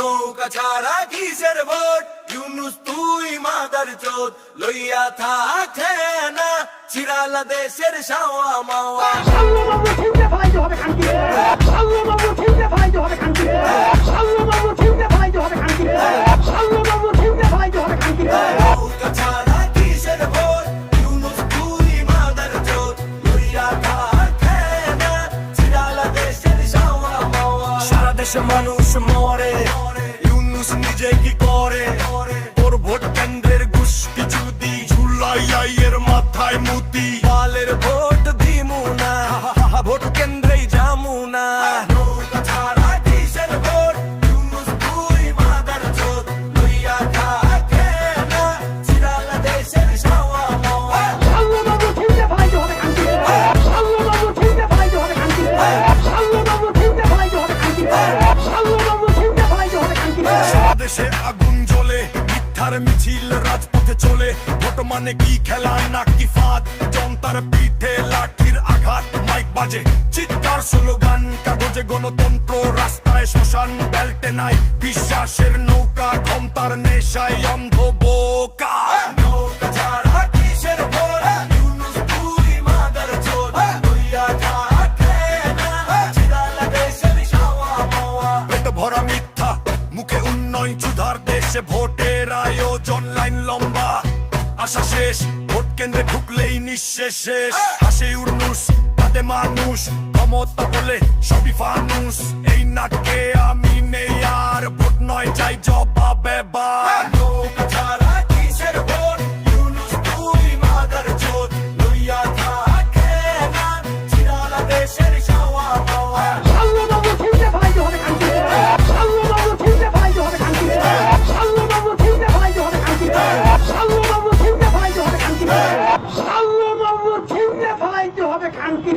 নৌকা ছাড়া কিসের ভোট ইউনুস তুই মাদার চোদ লইয়া থাকে না চিরালা দেশের শাওয়া মাওয়া সাল্লাল্লাহু ঠিকরে ফলাইতে হবে খানকি সাল্লাল্লাহু ঠিকরে ফলাইতে হবে খানকি সাল্লাল্লাহু ঠিকরে ফলাইতে হবে খানকি সাল্লাল্লাহু ঠিকরে ফলাইতে হবে খানকি নৌকা ছাড়া কিসের ভোট ইউনুস তুই মাদার চোদ লইয়া থাকে না চিরালা দেশের শাওয়া মাওয়া সারা দেশে মানুষ মরে ইউনুস নিজে কি করে ওর ভোট কেন্দ্রের গুষ্টি চুদি ঝুলাইয়াই এর মাথায় মুতি বালের ভোট দিমু না ভোট কেন্দ্রেই যামু না নৌকা ছাড়া কিসের ভোট ইউনুস তুই মাদার চোদ লইয়া থাকে না চিরালা দেশের শাওয়া মাওয়া সাল্লাল্লাহু ঠিকরে ফলাইতে হবে খানকি সাল্লাল্লাহু ঠিকরে ফলাইতে হবে খানকি সাল্লাল্লাহু ঠিকরে ফলাইতে হবে খানকি সাল্লাল্লাহু ঠিকরে ফলাইতে হবে খানকি সারা দেশে আগুন জ্বলে মিথ্যার মিছিল রাজপথে চলে ভোট মানে কি খেলা নাকি ফাঁদ জনতার পিঠে লাঠির আঘাত মাইক বাজে চিৎকার স্লোগান কাগজে গণতন্ত্র রাস্তায় শ্মশান বেল্টে নাই বিশ্বাসের নৌকা ক্ষমতার নেশায় অন্ধ বোকা নৌকা ছাড়া কিসের ভোট ইউনুস তুই মাদার চোদ লইয়া থাকে না চিরালা দেশের শাওয়া মাওয়া পেট ভরা মিথ্যা মুখে উন্নয়ন সুধার দেশে ভোটের আয়োজন লাইন লম্বা আশা শেষ ভোট কেন্দ্রে ঢুকলেই নিঃশেষ শেষ হাসে ইউনুস তাতে মানুষ ক্ষমতা বলে সবই ফানুস এই নাটকে আমি নেই আর ভোট নয় চাই জবাব এবার নৌকা ছাড়া কিসের ভোট ইউনুস তুই মাদার চোদ লইয়া থাকে না চিরালা দেশের শাওয়া মাওয়া সাল্লাল্লাহু ঠিকরে ফলাইতে হবে খানকি সাল্লাল্লাহু ঠিকরে ফলাইতে হবে খানকি সাল্লাল্লাহু ঠিকরে ফলাইতে হবে খানকি সাল্লাল্লাহু ঠিকরে ফলাইতে হবে খানকি সাল্লাল্লাহু ঠিকরে ফলাইতে হবে খানকি